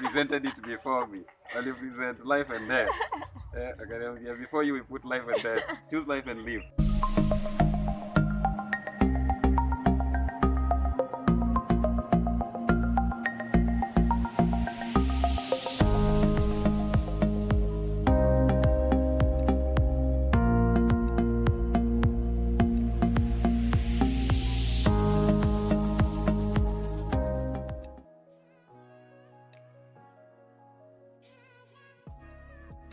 presented it before me. Well, you present life and death. Okay, before you we put life and death. Choose life and live.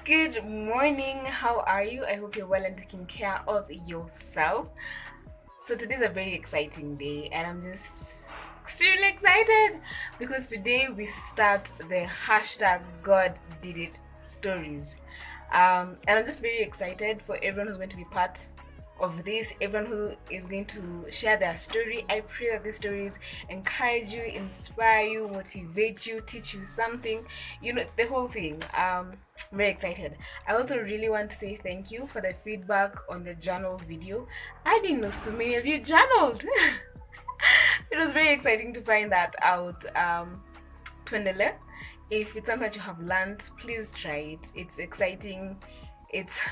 Good morning, how are you? I hope you're well and taking care of yourself. So today's a very exciting day and I'm just extremely excited because today we start the hashtag God Did It stories. And I'm just very excited for everyone who's going to be part of this, everyone who is going to share their story. I pray that these stories encourage you, inspire you, motivate you, teach you something, the whole thing. I'm very excited. I also really want to say thank you for the feedback on the journal video. I didn't know so many of you journaled. It was very exciting to find that out. Twendele, if it's something that you have learned, please try it. It's exciting. It's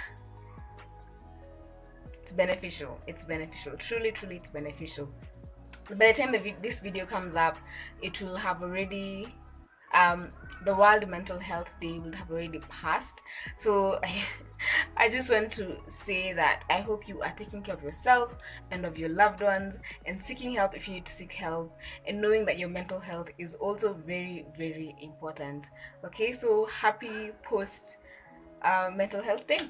beneficial. It's beneficial. Truly, it's beneficial. By the time this video comes up, it will have already the World Mental Health Day will have already passed. So I just want to say that I hope you are taking care of yourself and of your loved ones and seeking help if you need to seek help, and knowing that your mental health is also very, very important. Okay, so happy post mental health day.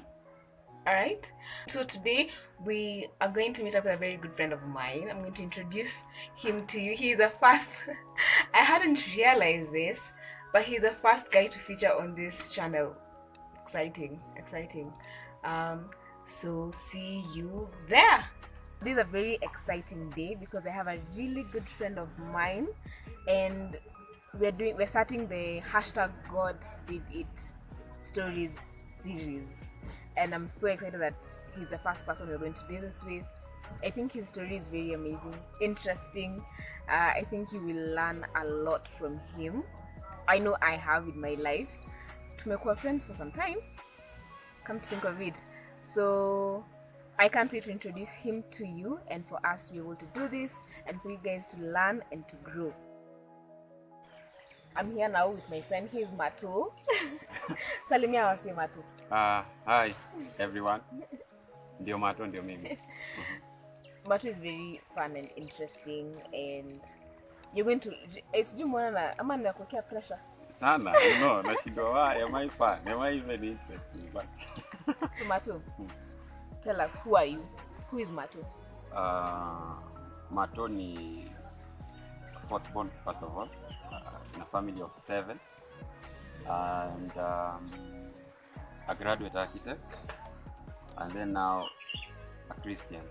All right, so today we are going to meet up with a very good friend of mine. I'm going to introduce him to you. He's the first I hadn't realized this, but he's the first guy to feature on this channel. Exciting. So see you there. This is a very exciting day because I have a really good friend of mine and we're starting the hashtag God Did It stories series. And I'm so excited that he's the first person we're going to do this with. I think his story is very amazing, interesting. I think you will learn a lot from him. I know I have in my life. Tumekuwa friends for some time, come to think of it. So I can't wait to introduce him to you and for us to be able to do this and for you guys to learn and to grow. I'm here now with my friend. He's Marto. Salimia wasi Marto. Hi everyone. Ndio Marto, ndio mimi. Marto is very fun and interesting, and you're going to sijui mwana na ama nakuwekea pressure Sana, nashindwa am I fun? Am I even interesting? But so Marto, tell us, who are you? Who is Marto? Marto ni fourth born, first of all, in a family of 7, and a graduate architect, and then now a Christian.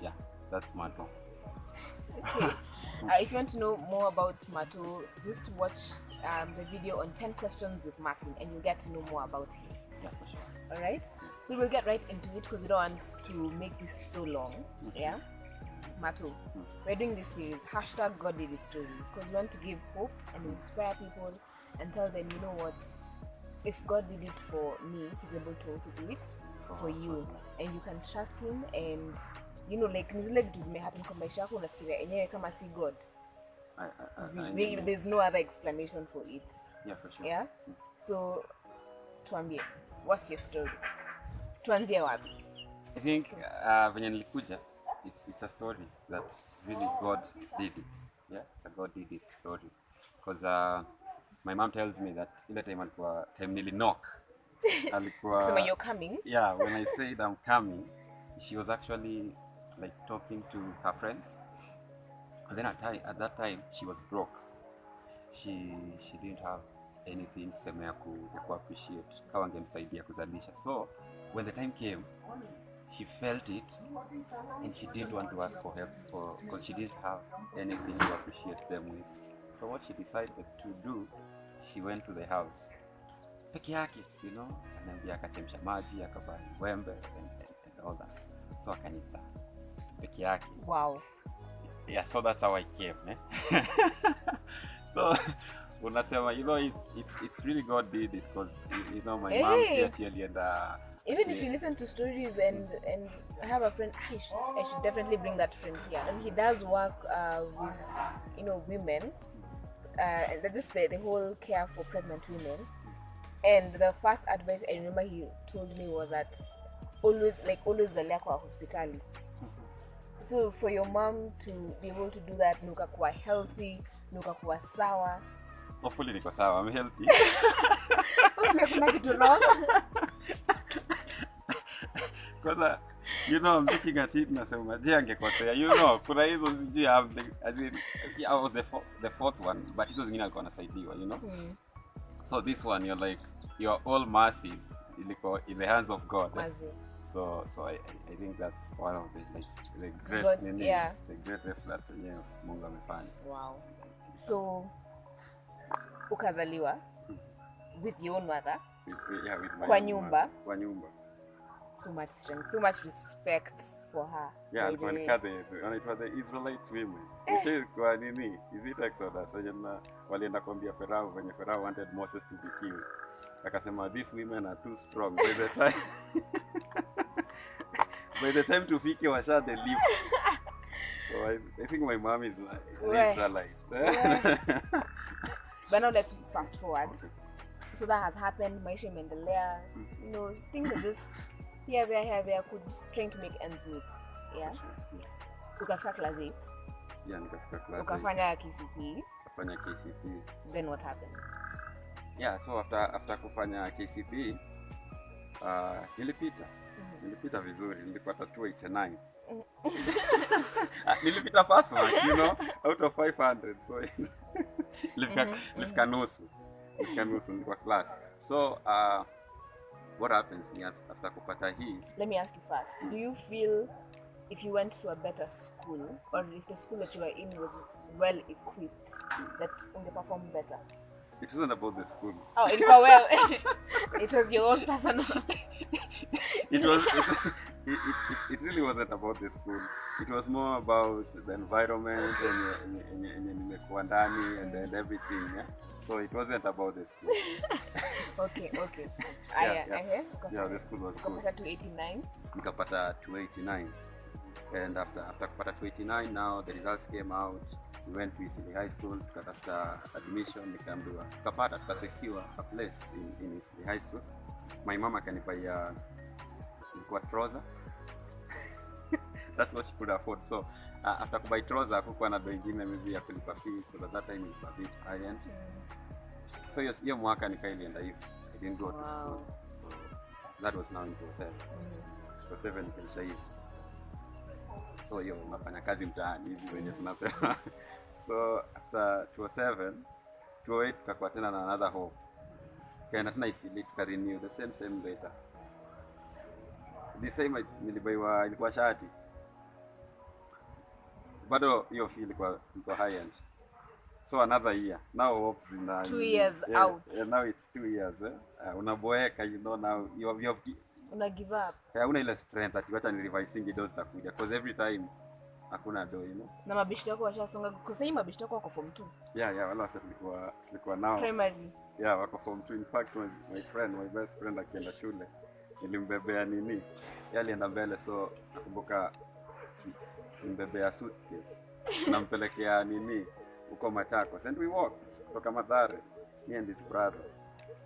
Yeah, that's Marto. Okay. If you want to know more about Marto, just watch the video on 10 questions with Martin and you'll get to know more about him. Yeah, for sure. Alright, so we'll get right into it because we don't want to make this so long. Yeah, Marto, we're doing this series, hashtag God Did It stories, because we want to give hope and inspire people and tell them, you know what, if God did it for me, he's able to also do it for you, and you can trust him. And like nizile vitu zimehappen kwa maisha yako unafikiria enyewe kama si God. There's no other explanation for it. Yeah, for sure. Yeah, so tuambie, what's your story? Tuanzie wapi? I think venye nilikuja, it's a story that really God did it. Yeah, it's a God did it story. Because my mom tells me that ile time alikuwa time nili knock. Alikuwa So when you're coming? Yeah, when I said I'm coming, she was actually like talking to her friends. And then at that time she was broke. She didn't have anything tuseme ya ku appreciate kama angemsaidia kuzalisha. So when the time came, she felt it and she didn't want to ask for help because she didn't have anything to appreciate them with. So what she decided to do, she went to the house peke yake, anaambia akachemsha maji, akabana wembe and all that. So akanisa peke yake. Wow. Yeah, so that's how I came. So unasema, you know, it's really God did it, because you know my mom actually, and even if you listen to stories and I have a friend, I should definitely bring that friend here, and he does work with, you know, women, and just the whole care for pregnant women. And the first advice I remember he told me was that always zalia kwa hospitali. So for your mom to be able to do that, nuka kuwa healthy, nuka kuwa sawa. Hopefully niko sawa, I'm healthy. Kuna kitu wrong. Because you know, I'm looking at it nasema je angekosea, you know, kuna hizo sijui as in I was the fourth one, but hizo zingine alikuwa anasaidiwa, you know. So this one, you're like, your all mercies in the hands of God. So I think that's one of the great God, the greatest that Mungu amefanya. Wow. So ukazaliwa with your own mother. With my kwa nyumba. Kwa nyumba. So much strength, so much respect for her. Yeah, when it was the Israelite women. Kwa nini? Is it Exodus? Walienda kuambia Pharaoh when Pharaoh wanted Moses to be killed. Akasema these women are too strong. By the time to fike washa they leave. So I think my mom is like Israelite. But now let's fast forward. Okay. So that has happened, maisha imeendelea. You know, things are just here, there, could just trying to make ends meet. Yeah. Ukafika class 8. Yeah, nikafika class 8. Ukafanya KCP. Ukafanya KCP. Then what happened? Yeah, so after kufanya KCP, nilipita. Nilipita vizuri, nilipata 289. Nilipita first one, you know, out of 500. So nilifika nusu. Nilikuwa class. So what happens after kupata hii? Let me ask you first. Do you feel if you went to a better school, or if the school that you were in was well equipped, that you perform better? It wasn't about the school. Oh, well, it was your own personal. It really wasn't about the school. It was more about the environment and nimekuwa ndani and everything. Yeah? So it wasn't about the school. Okay. Yeah, the school was good. Nikapata 289. Nikapata 289. And after kupata 289, now the results came out. We went to Chelsie High School, tukatafuta admission, tukasecure a place in Chelsie High School. My mama akanipaia ilikuwa trouser. That's what she could afford. So after kubuy trouser hakukuwa na doi ingine maybe ya kulipa fee, because at that time it was a bit high end. So hiyo mwaka nikailienda hivi. I didn't go to school. So that was now in 2007. 2007 nikaisha hivi. So hiyo unafanya kazi mtaani hivi wenye tunapewa. So after 2007, 2008 tukakuwa tena na another hope. Kaenda tena isili tukarenew the same later. This time ilikuwa shati. Bado hiyo feel ilikuwa high end. So another year. Now hopes in 2 years out. Yeah, now it's 2 years. Unaboeka, you know, now you una give up. Una ile strength ati wacha nirevise dose takuja, because every time hakuna do, you know. Na mabishto yako washasonga, kwa sababu mabishto yako wako form 2. Yeah, wala sasa tulikuwa nao primary. Yeah, wako form 2. In fact, my best friend akienda shule nilimbebea nini? Yeye alienda mbele, so nakumbuka nimbebea suitcase. Nampelekea nini huko Machakos, and we walked kutoka Mathare, me and his brother.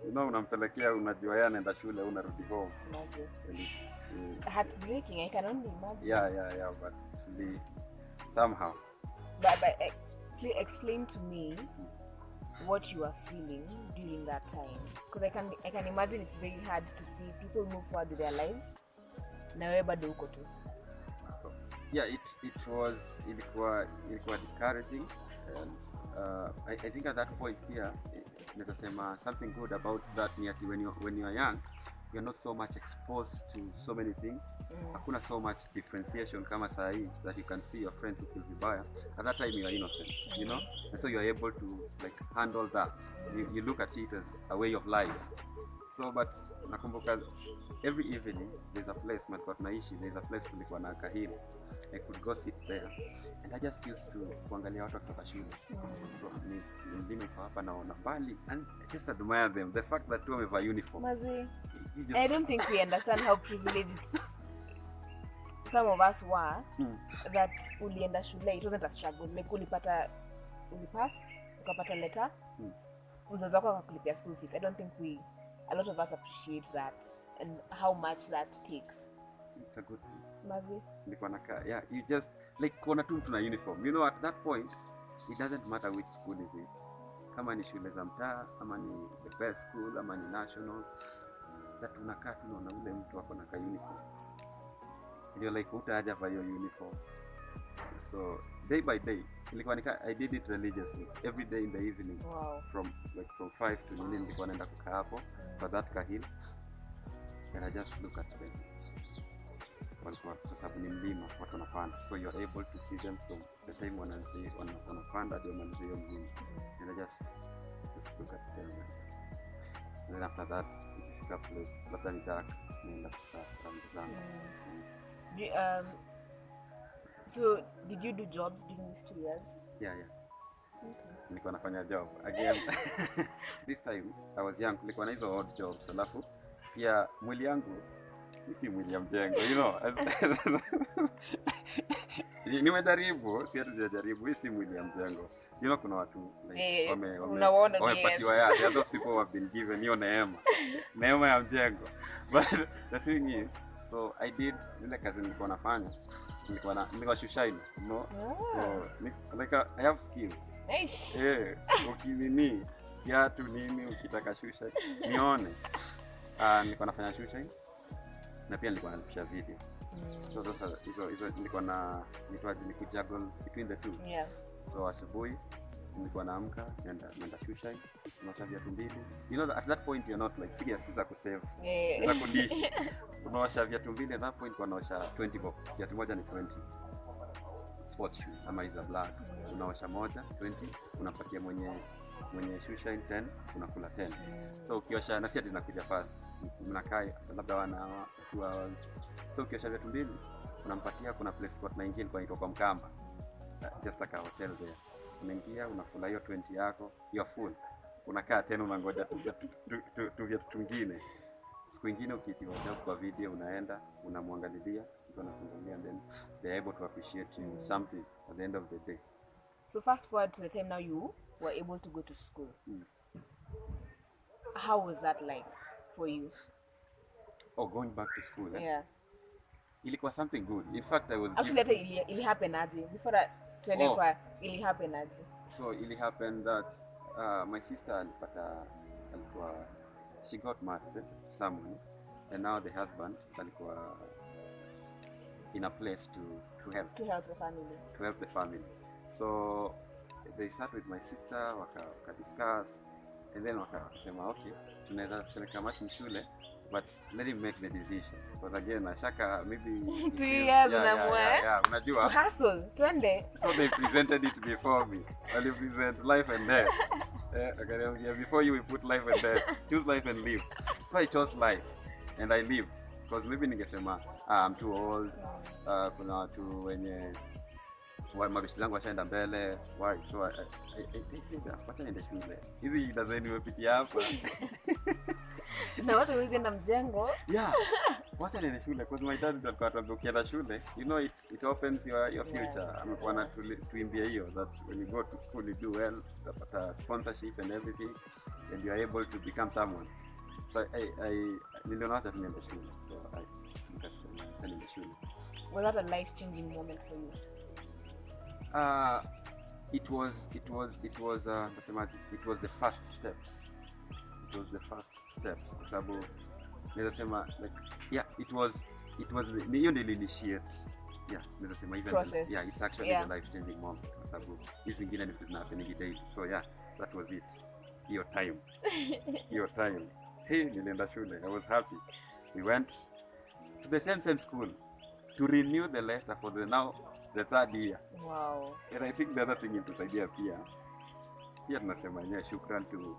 You know, unampelekea, unajua yeye anaenda shule, unarudi home. Heartbreaking, I can only imagine. Yeah, but somehow. But please explain to me what you are feeling during that time, because I can imagine it's very hard to see people move forward with their lives. Na wewe bado uko tu. Yeah, ilikuwa discouraging, and I think at that point here, nasema something good about that ni ati when you are young, we are not so much exposed to so many things. Hakuna so much differentiation kama saa hii that you can see your friends who feel vibaya. At that time you are innocent, you know, and so you are able to like handle that. You look at it as a way of life. So but nakumbuka every evening there's a place tulikuwa tunaishi, there's a place kulikuwa na kahili. I could go sit there and I just used to kuangalia watu kutoka shule. Mlima iko hapa naona mbali and I just admire them, the fact that two wamevaa uniform. Mazi, I don't think we understand how privileged some of us were that ulienda shule. It wasn't a struggle. Like ulipass, ukapata letter, mzazi wako akakulipia school fees. I don't think a lot of us appreciate that and how much that takes. It's a good thing. Mazi. Yeah, you just like kuna tu tuna uniform. You know, at that point it doesn't matter which school is it. Kama ni shule za mtaa, ama ni the best school, ama ni national, that unakaa tu na ule mtu ako na ka uniform. And you're like utaja by your uniform. So day by day I did it religiously every day in the evening. Wow. From 5 to 9 nilikuwa naenda kukaa hapo for that kahil, and I just look at them. Kwa sababu ni mlima watu wanapanda, so you are able to see them from the time wanapanda hadi wanamaliza hiyo mlima, and I just look at them, and then after that ikifika place labda ni dark naenda kusafiri. So did you do jobs during these 2 years? Yeah. Okay. Nilikuwa nafanya job again. This time I was young, nilikuwa na hizo odd jobs, alafu pia mwili yangu si mwili ya mjengo, you know. Nimejaribu, si ati sijajaribu, hii si mwili ya mjengo. You know, kuna watu like wamepatiwa ya those people who have been given hiyo neema ya mjengo. But the thing is, so I did ile kazi nilikuwa nafanya, nilikuwa shushaina, you know. So like I have skills. Ukinini kiatu nini ukitaka shusha nione. Nilikuwa nafanya shusha na pia nilikuwa nalipisha video. So those are hizo nilikuwa na juggle between the two. Yeah. So asubuhi nilikuwa naamka naenda shusha, unaosha viatu mbili. You know, at that point you're not like serious za kusave. Za kudishi. Unaosha viatu mbili, at that point unaosha 20 bob. Kiatu moja ni 20. Sports shoes ama hizo black. Unaosha moja 20, unapatia mwenye shusha 10, unakula 10. So ukiosha na si ati zinakuja fast. Mnakaa labda 1 hour, 2 hours. So ukiosha viatu mbili unampatia, kuna place kwa tunaingia ilikuwa inaitwa kwa Mkamba. Just like a hotel there. Unaingia unakula hiyo 20 yako, you're full. Unakaa tena unangoja tu viatu tungine. Siku nyingine ukiitiwa job kwa video unaenda unamwangalilia, mtu anakuangalia, and then they're able to appreciate you something at the end of the day. So fast forward to the time now you were able to go to school. How was that like for you? Oh, going back to school. Yeah. Ilikuwa something good. In fact, I was actually it happened aje before that tuende kwa it happened aje. So it happened that my sister alikuwa she got married to someone, and now the husband alikuwa in a place to help the family. So they sat with my sister, waka discuss, and then wakasema okay, tunaweza peleka Martin shule, but let him make the decision, because again ashaka maybe 2 years yeah, unajua to hustle twende. So they presented it before me. Well, you present life and death. Before you we put life and death. Choose life and live. So I chose life and I live, because maybe ningesema I'm too old. Kuna watu wenye mabishi zangu washaenda mbele. Why? So I said wacha niende shule. Hizi shida zenu nimepitia hapa. Na watu wenzenda mjengo. Yeah. Wacha niende shule, because my dad alikuwa anatuambia ukienda shule, you know, it opens your future. Amekuwa na tuimbia hiyo that when you go to school you do well, utapata sponsorship and everything, and you are able to become someone. So I niliona wacha niende shule. So I niende shule. Was that a life-changing moment for you? It was the first steps. It was the first steps, kwa sababu naweza sema like it was hiyo ndio initiate. Yeah, naweza sema even process. Yeah, it's actually the life changing moment, kwa sababu hizi zingine ni tunapeni daily. So yeah, that was it. Your time. Hey, nilienda shule. I was happy. We went to the same school to renew the letter for the third year. Wow. And I think the other thing itusaidia pia tunasema yenyewe shukran to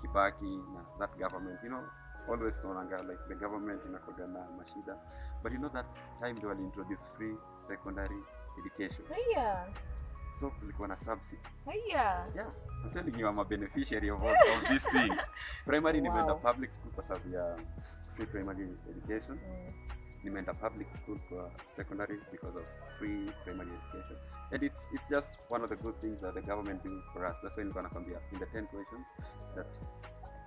Kibaki na that government. You know, always tunaanga like the government inakuwa na mashida. But you know that time they will introduce free secondary education. Yeah. So kulikuwa na subsidy. Yeah. Yeah, I'm telling you, I'm a beneficiary of these things. Primary nimeenda public school kwa sababu ya free primary education. Nimeenda public school for secondary because of free primary education. And it's just one of the good things that the government do for us. That's why nilikuwa nakwambia in the 10 questions that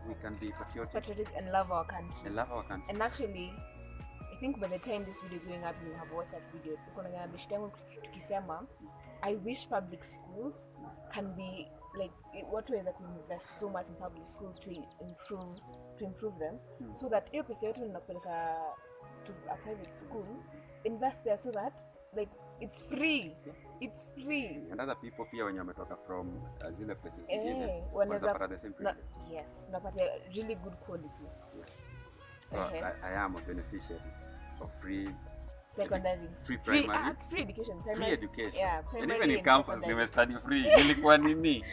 we can be patriotic and love our country. And love our country. And actually, I think by the time this video is going up, you have watched that video. Tukisema, I wish public schools can be like what way that we invest so much in public schools to improve them, so that if pesa yetu ninapeleka to a private school, invest there so that like it's free. It's free. And other people pia wenye wametoka from zile places wanaweza pata the same privilege. Yes, napata really good quality. Yeah. So I am a beneficiary of free secondary, free primary, free education, primary, free education. Yeah, and even in campus nime study free. Nilikuwa nini?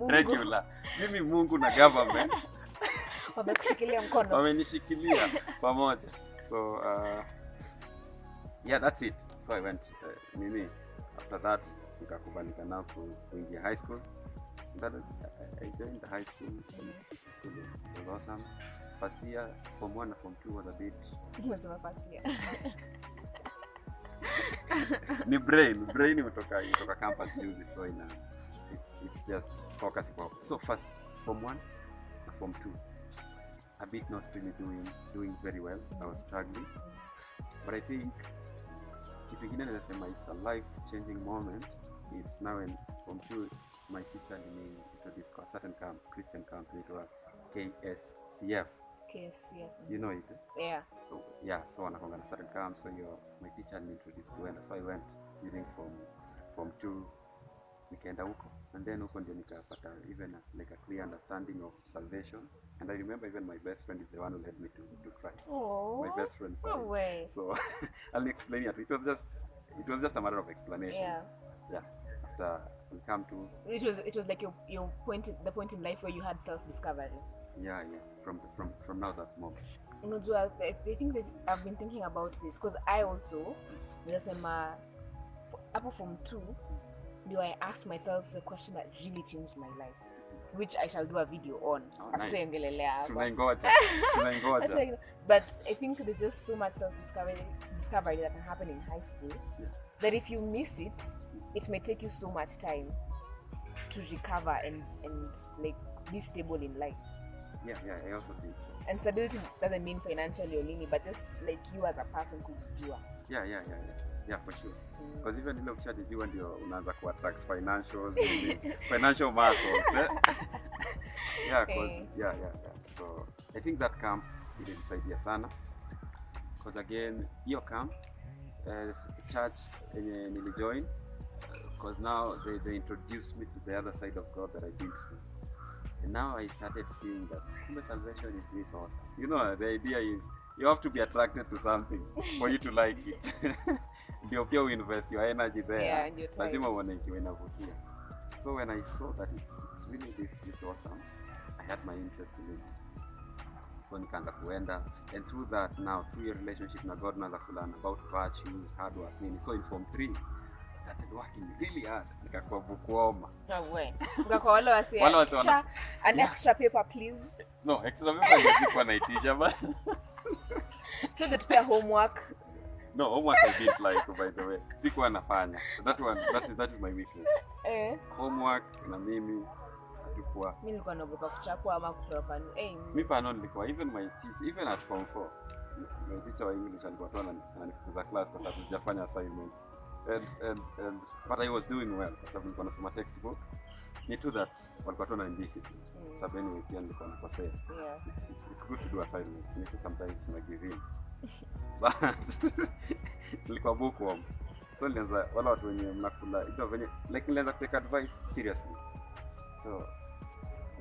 Regular. Mimi Mungu na government wamekushikilia mkono. Wamenishikilia pamoja. So yeah, that's it. So I went after that nikakubalika na kuingia high school. That I joined the high school. School was awesome. First year, Form 1 and Form 2 was a bit. Was my first year. Ni brain imetoka campus juzi, so it's just focusing. So first Form 1 and Form 2, a bit not really doing very well. I was struggling, but I think kitu kingine nasema it's a life-changing moment. It's now in Form 2, my teacher introduced a certain camp, Christian camp, inaitwa KSCF. You know it? Yeah. So, yeah, so wanakonga na certain camp, so my teacher introduced to, and so I went during Form 2, nikaenda huko, and then huko ndio nikapata even like a clear understanding of salvation. And I remember even my best friend is the one who led me to Christ. Oh, my best friend. No way. So I'll explain it. It was just a matter of explanation. Yeah. After we come to it was like the point in life where you had self-discovery. Yeah. From now that moment. Unajua, I think that I've been thinking about this because I also nasema hapo Form 2 I asked myself the question that really changed my life, which I shall do a video on. Tunaingoja. But I think there's just so much self-discovery that can happen in high school that if you miss it, it may take you so much time to recover and like be stable in life. Yeah, I also think so. And stability doesn't mean financially or nini, but just like you as a person kujijua. Yeah, for sure. Because even ile ukishajijua ndio unaanza ku attract financial muscles. Yeah, because yeah. So I think that camp ilinisaidia sana. Because again, hiyo camp church yenye nilijoin, because now they introduced me to the other side of God that I didn't know. And now I started seeing that salvation is this awesome. You know, the idea is you have to be attracted to something for you to like it. Ndio pia invest your energy there. Yeah, and your time. Lazima uone ikiwa inavutia. So when I saw that it's really this awesome, I had my interest in it. So nikaanza kuenda, and through that now, through your relationship na God naanza kulearn about virtues, hard work, nini. So in Form 3, I started working really hard. Nikakuwa bukuoma. No way. Ngakwa wale wasi extra paper please. No, extra paper nilikuwa naitisha but to get pay homework. No, homework I didn't like, by the way. Sikuwa nafanya. That is my weakness. Homework na mimi hatukuwa. Mimi nilikuwa naogopa kuchapwa ama kupewa panu. Mimi pano nilikuwa even at Form 4. My teacher wa English alikuwa tu ananifukuza class kwa sababu sijafanya assignment. But I was doing well kwa sababu nilikuwa nasoma textbook. Ni to that walikuwa tu wananidiscipline. Sababu anyway pia nilikuwa nakosea. Yeah. It's good to do assignments. Niko sometimes una give in. But nilikuwa bookworm. So nilianza wala watu wenye mnakula ito venye like nilianza take advice seriously. So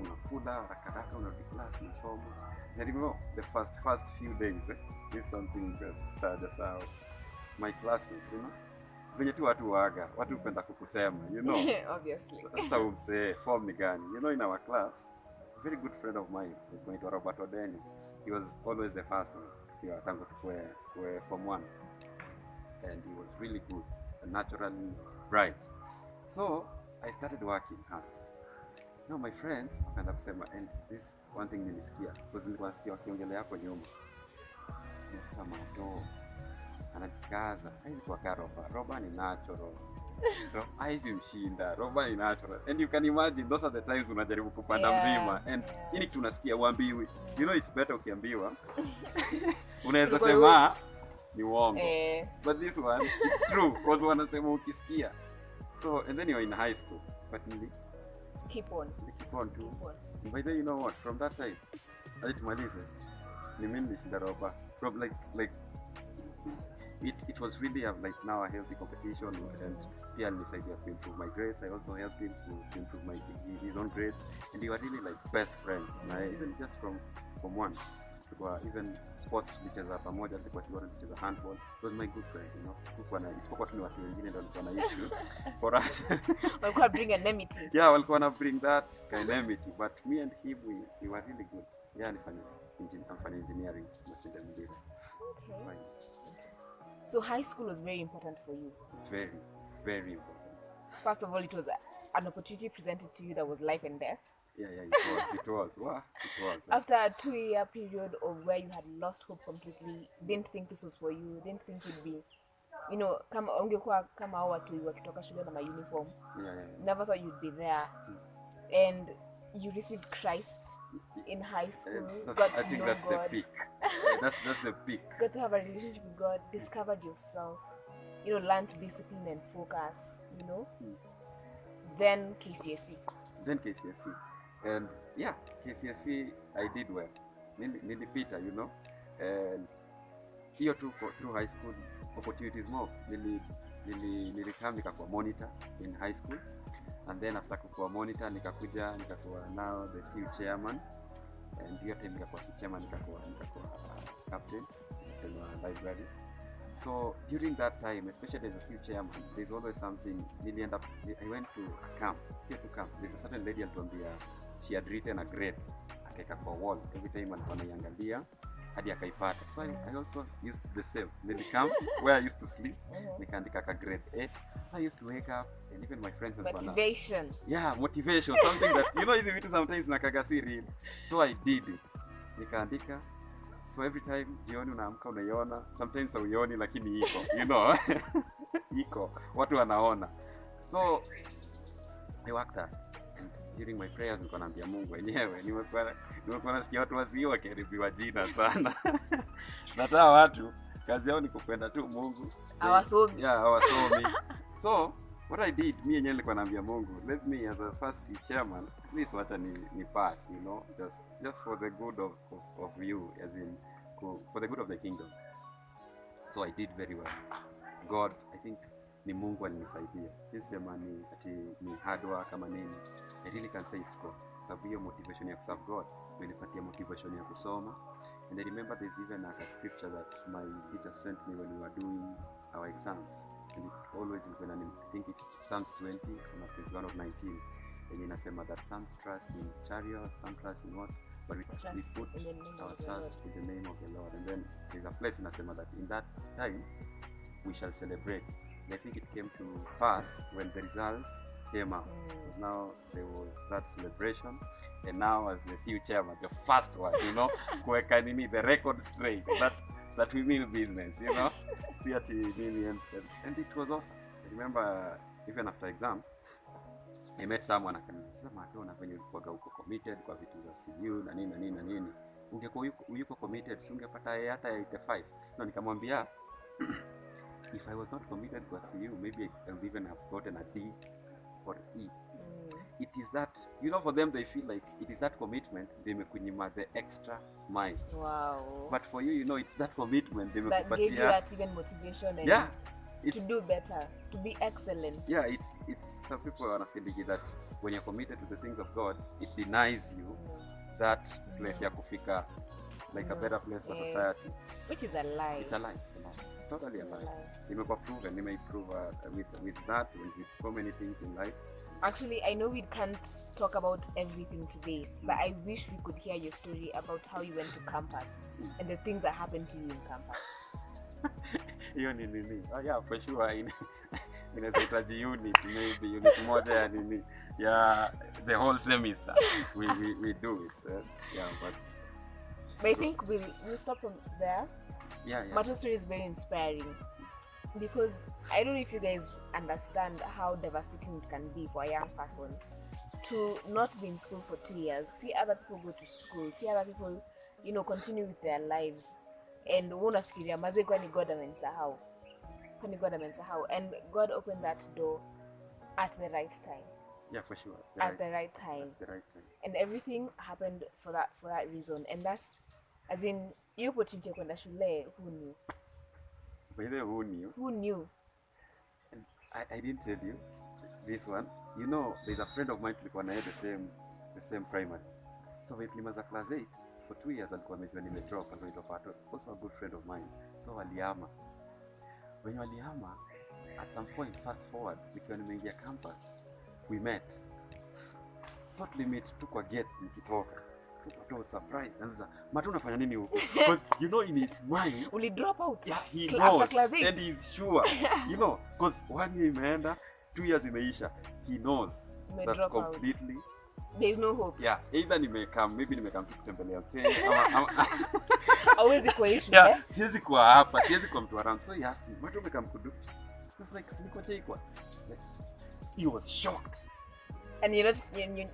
unakula haraka unarudi class unasoma. I remember the first few days, this is something that started us out. My classmates, you know, venye tu watu waaga, watu hupenda kukusema, you know. Obviously. Sasa umse form ni gani? You know, in our class, a very good friend of mine, going to Roberto Daniel, he was always the first one. Yeah, tangu tukue form 1. And he was really good and naturally bright. So I started working hard. Now my friends wakaanza kusema, and this one thing nilisikia, because nilikuwa nasikia wakiongelea hapo nyuma. Sasa Marto anajikaza, haikuwa Roba ni natural. Haizi mshinda, Roba ni natural. And you can imagine those are the times unajaribu kupanda mlima and ini tunasikia uambiwi. You know it's better ukiambiwa. Unaweza sema ni uongo. But this one it's true because wanasema ukisikia. So and then you're in high school, but keep on too. By then you know what, from that time hadi tumalize ni mimi nilishinda Roba from like it was really like now a healthy competition and pia alisaidia to improve my grades. I also helped him to improve his own grades and we were really like best friends. Even just from one tukua even sports tulicheza pamoja, tulikuwa sisi wote tulicheza handball. It was my good friend, you know. Tulikuwa na isipokuwa tu ni watu wengine ndio walikuwa na issue for us. Walikuwa bring enmity. Yeah, walikuwa na bring that enmity, but me and him we were really good. Yeah, nifanya engineering machine building. Okay. So high school was very important for you. Very, very important. First of all, it was an opportunity presented to you that was life and death. Yeah, it was. Wow, it was. After a 2-year period of where you had lost hope completely, didn't think this was for you, didn't think you'd be, you know, ungekuwa kama hao watu wakitoka shule na uniform. Never thought you'd be there. And you received Christ in high school. I think that's God. The peak. That's the peak. Got to have a relationship with God, discovered yourself, you know, learned discipline and focus, you know. Then KCSE. And yeah, KCSE I did well. Nilipita, you know. And here too, through high school, opportunities more. Nilikam nikakuwa monitor in high school. And then after kukuwa monitor nikakuwa now the CU chairman. And hiyo time nikakuwa CU chairman nikakuwa captain in the library. So during that time, especially as a CU chairman, there's always something. I went to a camp. Here to camp, there's a certain lady alituambia she had written a grade akaeka kwa wall. Every time alikuwa anaiangalia hadi akaipata. So I also used the same. Nilikam where I used to sleep, nikaandika ka grade 8. So I used to wake up and even my friends motivation. Yeah, motivation, something that you know hizi vitu sometimes nakaga si real. So I did it. Nikaandika. So every time jioni unaamka unaiona, sometimes hauioni lakini iko, you know. Iko, watu wanaona. So I worked hard. And during my prayers nilikuwa naambia Mungu wenyewe, nimekuwa nasikia watu wasio wakaribiwa jina sana. Nata watu kazi yao ni kupenda tu Mungu. Hawasomi. Yeah, hawasomi. So what I did, mimi yenyewe nilikuwa naambia Mungu, let me as a first chairman, at least wacha ni pass, you know, just for the good of you, as in for the good of the kingdom. So I did very well. God, I think ni Mungu alinisaidia. Sisema ni hard work kama nini. I really can say it's God. Sababu hiyo motivation ya kuserve God ilinipatia motivation ya kusoma. And I remember there's even a scripture that my teacher sent me when we were doing our exams. And it always when I think it's Psalms 20 from page 1 of 19. And inasema that some trust in chariots, some trust in what? But we put our trust in the name of the Lord. And then there's a place inasema that in that time we shall celebrate. And I think it came to pass when the results came out. Now there was that celebration, and now as the CU chairman, the first one, you know, kuweka nini the record straight that we mean business, you know. See at and it was awesome. I remember even after exam, I met someone akaniambia, Marto, na venye ulikuwa uko committed kwa vitu za CU na nini. Ungekuwa yuko committed, si ungepata hata 85. Na nikamwambia if I was not committed to CU, maybe I would even have gotten a D or E. It is that, you know, for them they feel like it is that commitment they mekunyima the extra mile. Wow. But for you, you know, it's that commitment they that gave you that even motivation and to do better, to be excellent. Yeah, it's some people are feeling that when you're committed to the things of God, it denies you that place ya kufika, like a better place for society. Which is a lie. It's a lie. Totally a lie. Nimekuwa proven, nimeprove with that, with so many things in life. Actually, I know we can't talk about everything today, but I wish we could hear your story about how you went to campus and the things that happened to you in campus. Hiyo ni nini? Oh yeah, for sure. Inahitaji unit, maybe unit moja ya nini, yeah, the whole semester we do it. Yeah, but I think we'll stop from there. Yeah. Marto's story is very inspiring because I don't know if you guys understand how devastating it can be for a young person to not be in school for 2 years, see other people go to school, see other people, continue with their lives, and unafikiria maze kwani God amenisahau. And God opened that door at the right time. Yeah, for sure. At the right time. And everything happened for that reason. And that's, as in, you opportunity kwenda shule, who knew? By the way, who knew? Who knew? I didn't tell you this one. There's a friend of mine tulikuwa naye the same primary. So we tulimaliza class 8 for 2 years alikuwa amejua nimedrop, alikuwa Paulo, also a good friend of mine. So walihama. When walihama, at some point, fast forward, nikiwa nimeingia campus, we met. So tulimit tu kwa gate nikitoka. So Paulo was surprised. And Marto unafanya nini huko? Because in his mind, uli drop out. Yeah, he knows. And he's sure. Because 1 year imeenda, 2 years imeisha. He knows that completely out. There is no hope. Yeah, either maybe nimekam tu kutembelea msee hawezi kuishi. Yeah, siwezi kuwa hapa, siwezi kuwa mtu around. So yes, Marto umekam kudu. It's like siniko cheikwa. Like he was shocked. And you're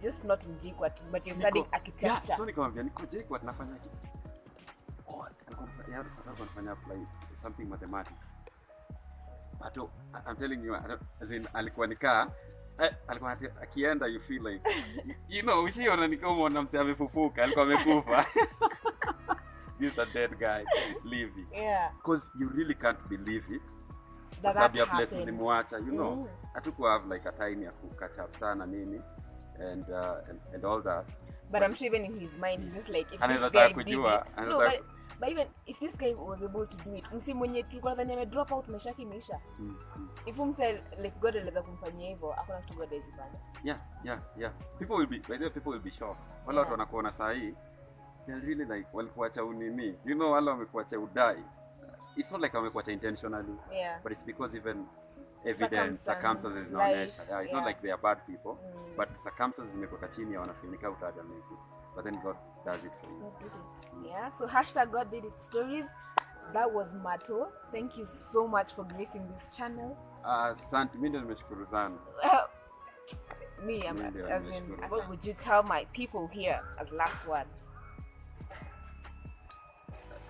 just not in JKUAT, but you're studying architecture. Yeah, so nikamwambia niko JKUAT nafanya kitu. God, nafanya apply something mathematics. But I'm telling you, as in alikuwa nikaa alikuwa akienda, you feel like ushiona nikamwona mse amefufuka, alikuwa amekufa. This is a dead guy living. Yeah, because you really can't believe it. That place ulimwacha, hatukuwa have like a time ya catch up sana nini and all that. But I'm sure even in his mind he's just like, if this guy did it. No, but even if this guy was able to do it, msi mwenye tulikuwa nadhani ame drop out meshaki imeisha. If mse like God anaweza kumfanyia hivyo, hakuna kitu God hawezi fanya. Yeah. People will be shocked. Wala watu wanakuona saa hii, they'll really like walikuacha unini. Wala wamekuacha udai. It's not like wamekuacha intentionally. Yeah. But it's because even evidence, circumstances inaonyesha. Yeah, it's not like they are bad people, but circumstances zimekuwa chini ya wanafinika utaja maybe. But then God does it for you. God did it. Yeah. So #God did it stories. That was Marto. Thank you so much for gracing this channel. Asante, mimi ndio nimeshukuru sana. What would you tell my people here as last words?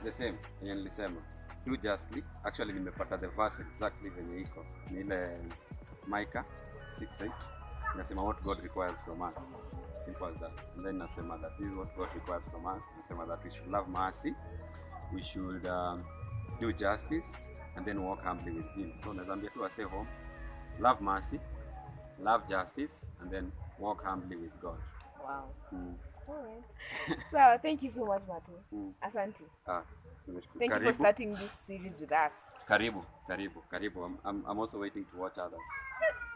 The same, nilisema. Do justly. Actually nimepata the verse exactly venye iko. Ni ile Micah 6:8. Inasema what God requires from us. Simple as that. And then nasema that this is what God requires from us. Nasema that we should love mercy, we should do justice, and then walk humbly with Him. So nazambia tu stay home, love mercy, love justice, and then walk humbly with God. Wow. All right. So thank you so much, Marto. Asante. Thank you for starting this series with us. Karibu. I'm also waiting to watch others.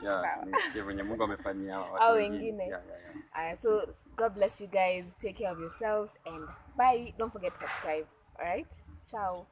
Yeah, venye Mungu amefanyia watu wengine. Yeah. So God bless you guys. Take care of yourselves and bye. Don't forget to subscribe. All right? Ciao.